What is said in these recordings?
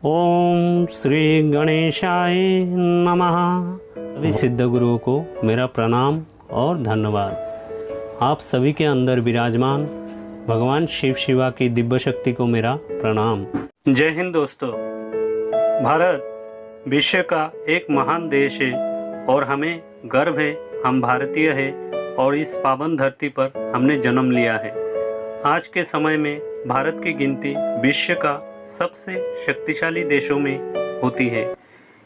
ओम श्री गणेशाय नमः। सभी सिद्ध गुरुओं को मेरा प्रणाम और धन्यवाद। आप सभी के अंदर विराजमान भगवान शिव शिवा की दिव्य शक्ति को मेरा प्रणाम। जय हिंद दोस्तों। भारत विश्व का एक महान देश है और हमें गर्व है, हम भारतीय हैं और इस पावन धरती पर हमने जन्म लिया है। आज के समय में भारत की गिनती विश्व का सबसे शक्तिशाली देशों में होती है।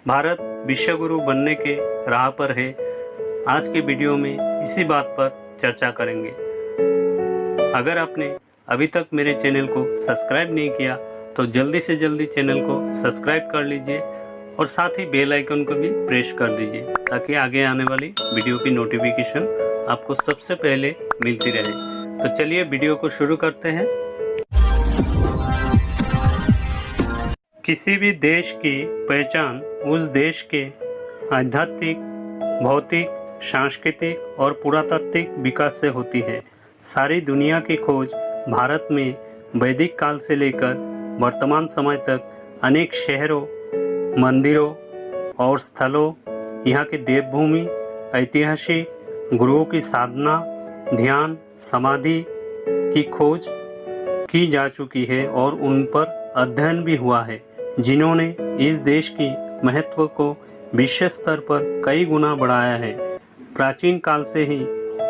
भारत विश्व गुरु बनने के राह पर है। आज के वीडियो में इसी बात पर चर्चा करेंगे। अगर आपने अभी तक मेरे चैनल को सब्सक्राइब नहीं किया तो जल्दी से जल्दी चैनल को सब्सक्राइब कर लीजिए और साथ ही बेल आइकन को भी प्रेस कर दीजिए ताकि आगे आने वाली वीडियो की नोटिफिकेशन आपको सबसे पहले मिलती रहे। तो चलिए वीडियो को शुरू करते हैं। किसी भी देश की पहचान उस देश के आध्यात्मिक, भौतिक, सांस्कृतिक और पुरातात्विक विकास से होती है। सारी दुनिया की खोज भारत में वैदिक काल से लेकर वर्तमान समय तक अनेक शहरों, मंदिरों और स्थलों, यहाँ की देवभूमि, ऐतिहासिक गुरुओं की साधना, ध्यान, समाधि की खोज की जा चुकी है और उन पर अध्ययन भी हुआ है, जिन्होंने इस देश की महत्व को विश्व स्तर पर कई गुना बढ़ाया है। प्राचीन काल से ही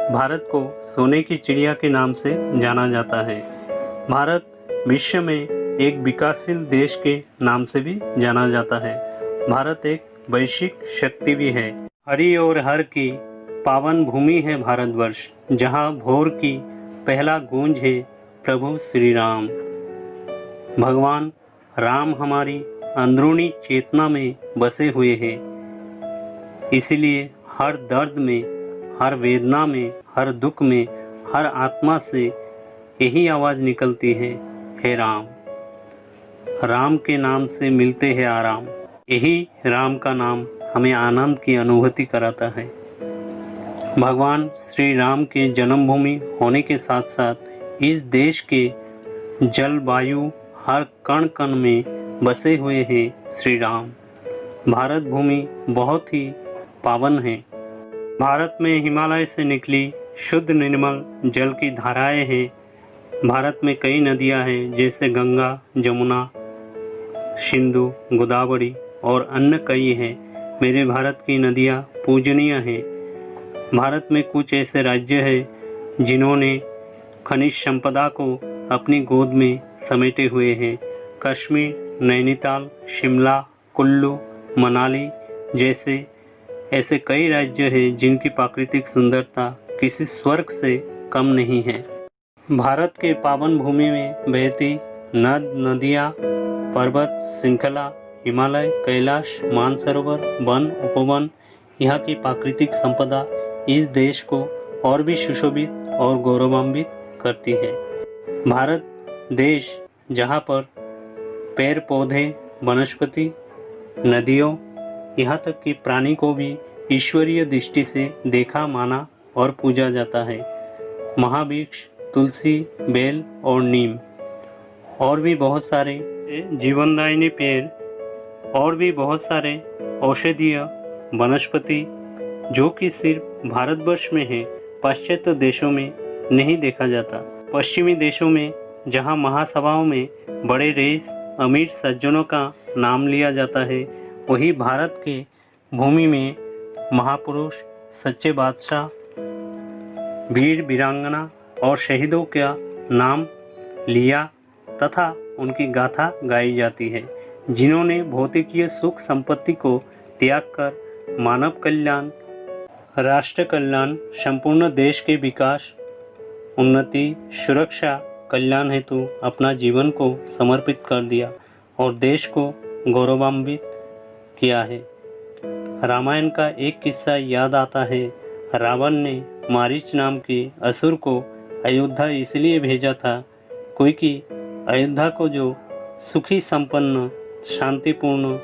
भारत को सोने की चिड़िया के नाम से जाना जाता है। भारत विश्व में एक विकासशील देश के नाम से भी जाना जाता है। भारत एक वैश्विक शक्ति भी है। हरि और हर की पावन भूमि है भारतवर्ष, जहाँ भोर की पहला गूंज है प्रभु श्री राम। भगवान राम हमारी अंदरूनी चेतना में बसे हुए हैं। इसलिए हर दर्द में, हर वेदना में, हर दुख में, हर आत्मा से यही आवाज़ निकलती है, हे राम। राम के नाम से मिलते हैं आराम। यही राम का नाम हमें आनंद की अनुभूति कराता है। भगवान श्री राम के जन्मभूमि होने के साथ साथ इस देश के जल, वायु, हर कण कण में बसे हुए हैं श्री राम। भारत भूमि बहुत ही पावन है। भारत में हिमालय से निकली शुद्ध निर्मल जल की धाराएं हैं। भारत में कई नदियां हैं, जैसे गंगा, जमुना, सिंधु, गोदावरी और अन्य कई हैं। मेरे भारत की नदियां पूजनीय हैं। भारत में कुछ ऐसे राज्य हैं जिन्होंने खनिज संपदा को अपनी गोद में समेटे हुए हैं। कश्मीर, नैनीताल, शिमला, कुल्लू, मनाली जैसे ऐसे कई राज्य हैं जिनकी प्राकृतिक सुंदरता किसी स्वर्ग से कम नहीं है। भारत के पावन भूमि में बहती नद, नदियाँ, पर्वत श्रृंखला, हिमालय, कैलाश, मानसरोवर, वन, उपवन, यहाँ की प्राकृतिक संपदा इस देश को और भी सुशोभित और गौरवान्वित करती है। भारत देश जहाँ पर पेड़ पौधे, वनस्पति, नदियों, यहाँ तक कि प्राणी को भी ईश्वरीय दृष्टि से देखा, माना और पूजा जाता है। महावृक्ष, तुलसी, बेल और नीम और भी बहुत सारे जीवनदायिनी पेड़ और भी बहुत सारे औषधीय वनस्पति जो कि सिर्फ भारतवर्ष में है, पाश्चात्य देशों में नहीं देखा जाता। पश्चिमी देशों में जहां महासभाओं में बड़े रईस, अमीर सज्जनों का नाम लिया जाता है, वही भारत के भूमि में महापुरुष, सच्चे बादशाह, वीर वीरांगना और शहीदों का नाम लिया तथा उनकी गाथा गाई जाती है, जिन्होंने भौतिकीय सुख संपत्ति को त्याग कर मानव कल्याण, राष्ट्र कल्याण, संपूर्ण देश के विकास, उन्नति, सुरक्षा, कल्याण हेतु अपना जीवन को समर्पित कर दिया और देश को गौरवान्वित किया है। रामायण का एक किस्सा याद आता है। रावण ने मारीच नाम के असुर को अयोध्या इसलिए भेजा था क्योंकि अयोध्या को जो सुखी, संपन्न, शांतिपूर्ण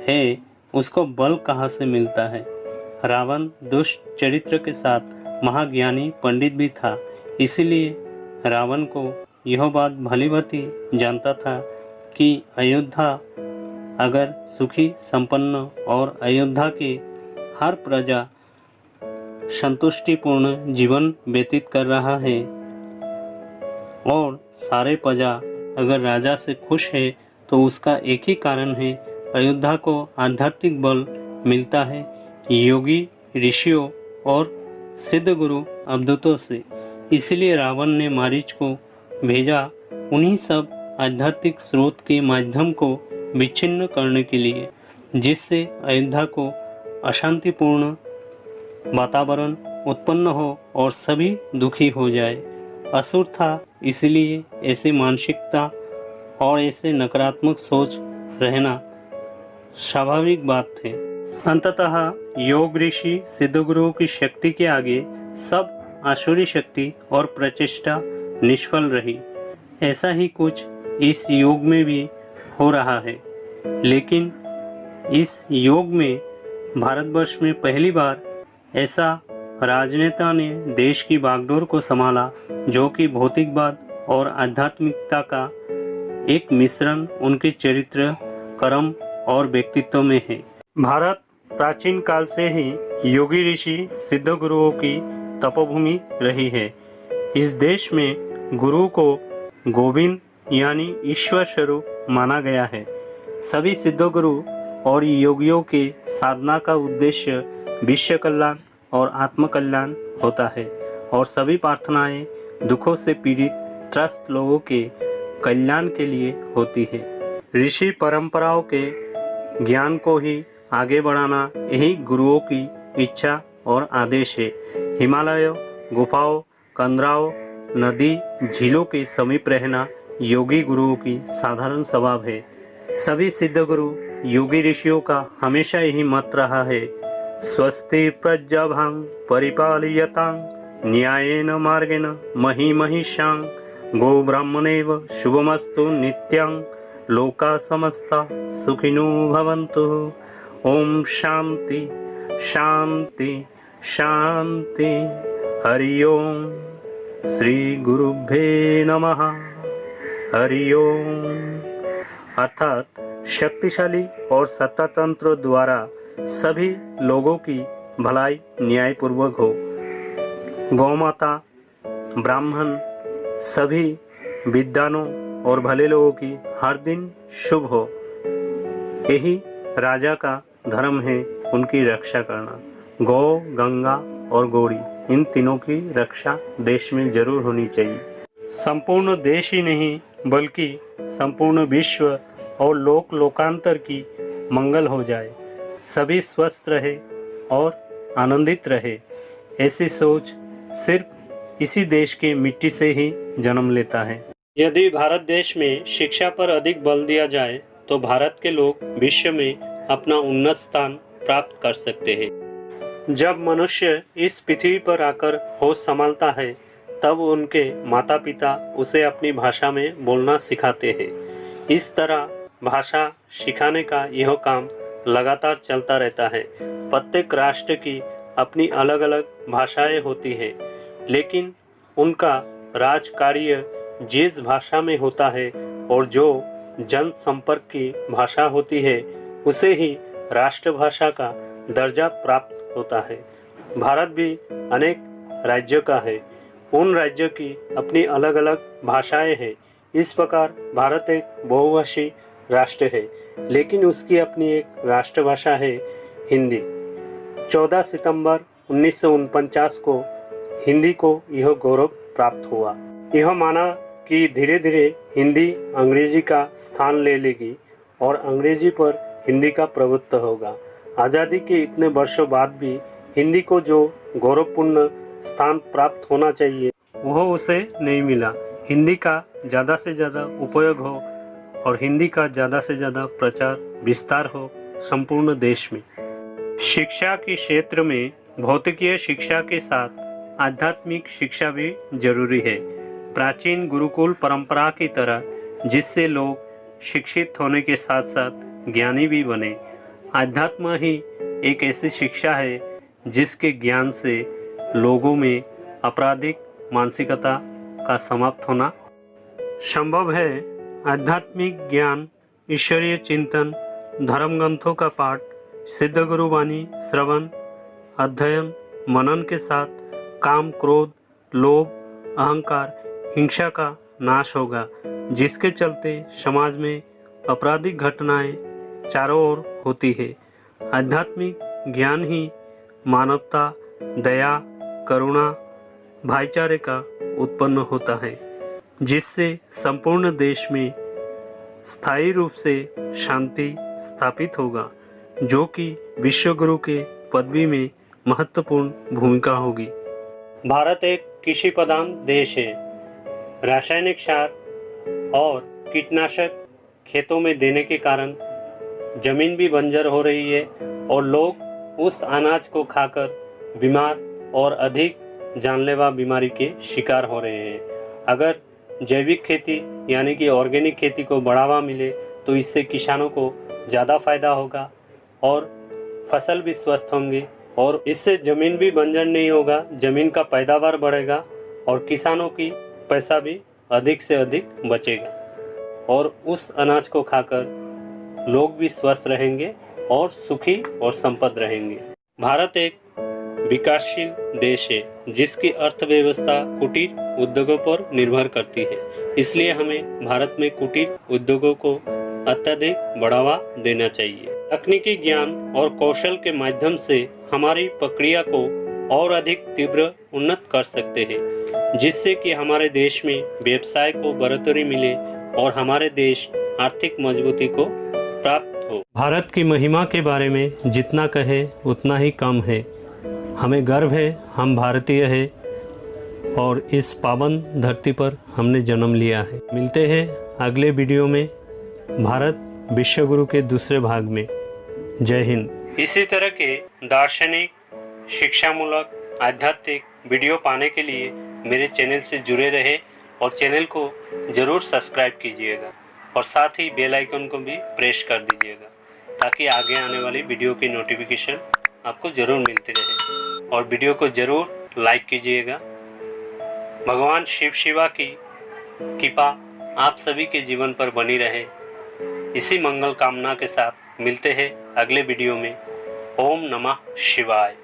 है, उसको बल कहाँ से मिलता है। रावण दुष्ट चरित्र के साथ महाज्ञानी पंडित भी था, इसलिए रावण को यह बात भली भांति जानता था कि अयोध्या अगर सुखी, संपन्न और अयोध्या की हर प्रजा संतुष्टिपूर्ण जीवन व्यतीत कर रहा है और सारे प्रजा अगर राजा से खुश है, तो उसका एक ही कारण है, अयोध्या को आध्यात्मिक बल मिलता है योगी ऋषियों और सिद्ध गुरु अवधूतों से। इसलिए रावण ने मारीच को भेजा उन्हीं सब आध्यात्मिक स्रोत के माध्यम को विच्छिन्न करने के लिए, जिससे अयोध्या को अशांतिपूर्ण वातावरण उत्पन्न हो और सभी दुखी हो जाए। असुर था, इसलिए ऐसी मानसिकता और ऐसे नकारात्मक सोच रहना स्वाभाविक बात है। अंततः योग ऋषि सिद्ध गुरुओं की शक्ति के आगे सब आसुरी शक्ति और प्रचेष्टा निष्फल रही। ऐसा ही कुछ इस योग में भी हो रहा है, लेकिन इस योग में भारतवर्ष में पहली बार ऐसा राजनेता ने देश की बागडोर को संभाला, जो कि भौतिकवाद और आध्यात्मिकता का एक मिश्रण उनके चरित्र, कर्म और व्यक्तित्व में है। भारत प्राचीन काल से ही योगी ऋषि सिद्ध गुरुओं की तपोभूमि रही है। इस देश में गुरु को गोविंद यानी ईश्वर स्वरूप माना गया है। सभी सिद्ध गुरु और योगियों के साधना का उद्देश्य विश्व कल्याण और आत्म कल्याण होता है और सभी प्रार्थनाएं दुखों से पीड़ित त्रस्त लोगों के कल्याण के लिए होती है। ऋषि परंपराओं के ज्ञान को ही आगे बढ़ाना यही गुरुओं की इच्छा और आदेश है। हिमालय, गुफाओं, कंदराओं, नदी, झीलों के समीप रहना योगी गुरुओं की साधारण स्वभाव है। सभी सिद्ध गुरु योगी ऋषियों का हमेशा यही मत रहा है, स्वस्ति प्रजाभां परिपालयतां न्यायेन मार्गेण महिमहिषां गो ब्राह्मणेव शुभमस्तु नित्यं लोका समस्ता सुखिनो भवन्तु। ओम शांति शांति शांति। हरि ओम। श्री गुरुभ्ये नमः। हरि ओम। अर्थात शक्तिशाली और सत्तातंत्र द्वारा सभी लोगों की भलाई न्यायपूर्वक हो। गौमाता, ब्राह्मण, सभी विद्वानों और भले लोगों की हर दिन शुभ हो, यही राजा का धर्म है, उनकी रक्षा करना। गौ, गंगा और गौरी, इन तीनों की रक्षा देश में जरूर होनी चाहिए। संपूर्ण देश ही नहीं बल्कि संपूर्ण विश्व और लोक लोकांतर की मंगल हो जाए, सभी स्वस्थ रहे और आनंदित रहे। ऐसी सोच सिर्फ इसी देश की मिट्टी से ही जन्म लेता है। यदि भारत देश में शिक्षा पर अधिक बल दिया जाए तो भारत के लोग विश्व में अपना उन्नत स्थान प्राप्त कर सकते हैं। जब मनुष्य इस पृथ्वी पर आकर होश संभालता है, तब उनके माता पिता उसे अपनी भाषा में बोलना सिखाते हैं। इस तरह भाषा सिखाने का यह काम लगातार चलता रहता है। प्रत्येक राष्ट्र की अपनी अलग अलग भाषाएं होती हैं, लेकिन उनका राज कार्य जिस भाषा में होता है और जो जन संपर्क की भाषा होती है, उसे ही राष्ट्रभाषा का दर्जा प्राप्त होता है। भारत भी अनेक राज्यों का है, उन राज्यों की अपनी अलग अलग भाषाएं हैं। इस प्रकार भारत एक बहुभाषी राष्ट्र है, लेकिन उसकी अपनी एक राष्ट्रभाषा है, हिंदी। 14 सितंबर 1949 को हिंदी को यह गौरव प्राप्त हुआ। यह माना कि धीरे धीरे हिंदी अंग्रेजी का स्थान ले लेगी और अंग्रेजी पर हिंदी का प्रभुत्व होगा। आज़ादी के इतने वर्षों बाद भी हिंदी को जो गौरवपूर्ण स्थान प्राप्त होना चाहिए, वह उसे नहीं मिला। हिंदी का ज़्यादा से ज़्यादा उपयोग हो और हिंदी का ज़्यादा से ज़्यादा प्रचार विस्तार हो संपूर्ण देश में। शिक्षा के क्षेत्र में भौतिकीय शिक्षा के साथ आध्यात्मिक शिक्षा भी जरूरी है, प्राचीन गुरुकुल परंपरा की तरह, जिससे लोग शिक्षित होने के साथ साथ ज्ञानी भी बने। आध्यात्म ही एक ऐसी शिक्षा है जिसके ज्ञान से लोगों में आपराधिक मानसिकता का समाप्त होना संभव है। आध्यात्मिक ज्ञान, ईश्वरीय चिंतन धर्म ग्रंथों का पाठ, सिद्ध गुरु वाणी श्रवण, अध्ययन, मनन के साथ काम, क्रोध, लोभ, अहंकार, हिंसा का नाश होगा, जिसके चलते समाज में आपराधिक घटनाएं चारों ओर होती है। आध्यात्मिक ज्ञान ही मानवता, दया, करुणा, भाईचारे का उत्पन्न होता है, जिससे संपूर्ण देश में स्थायी रूप से शांति स्थापित होगा, जो कि विश्व गुरु के पदवी में महत्वपूर्ण भूमिका होगी। भारत एक कृषि प्रधान देश है। रासायनिक खाद और कीटनाशक खेतों में देने के कारण जमीन भी बंजर हो रही है और लोग उस अनाज को खाकर बीमार और अधिक जानलेवा बीमारी के शिकार हो रहे हैं। अगर जैविक खेती यानी कि ऑर्गेनिक खेती को बढ़ावा मिले तो इससे किसानों को ज़्यादा फायदा होगा और फसल भी स्वस्थ होंगे और इससे ज़मीन भी बंजर नहीं होगा, ज़मीन का पैदावार बढ़ेगा और किसानों की पैसा भी अधिक से अधिक बचेगा और उस अनाज को खाकर लोग भी स्वस्थ रहेंगे और सुखी और संपन्न रहेंगे। भारत एक विकासशील देश है जिसकी अर्थव्यवस्था कुटीर उद्योगों पर निर्भर करती है। इसलिए हमें भारत में कुटीर उद्योगों को अत्यधिक बढ़ावा देना चाहिए। तकनीकी ज्ञान और कौशल के माध्यम से हमारी प्रक्रिया को और अधिक तीव्र उन्नत कर सकते हैं, जिससे कि हमारे देश में व्यवसाय को बढ़ोतरी मिले और हमारे देश आर्थिक मजबूती को प्राप्त हो। भारत की महिमा के बारे में जितना कहे उतना ही कम है। हमें गर्व है, हम भारतीय हैं और इस पावन धरती पर हमने जन्म लिया है। मिलते हैं अगले वीडियो में भारत विश्व गुरु के दूसरे भाग में। जय हिंद। इसी तरह के दार्शनिक, शिक्षामूलक, आध्यात्मिक वीडियो पाने के लिए मेरे चैनल से जुड़े रहे और चैनल को ज़रूर सब्सक्राइब कीजिएगा और साथ ही बेल आइकन को भी प्रेस कर दीजिएगा ताकि आगे आने वाली वीडियो की नोटिफिकेशन आपको ज़रूर मिलती रहे और वीडियो को ज़रूर लाइक कीजिएगा। भगवान शिव शिवा की कृपा आप सभी के जीवन पर बनी रहे, इसी मंगल कामना के साथ मिलते हैं अगले वीडियो में। ओम नमः शिवाय।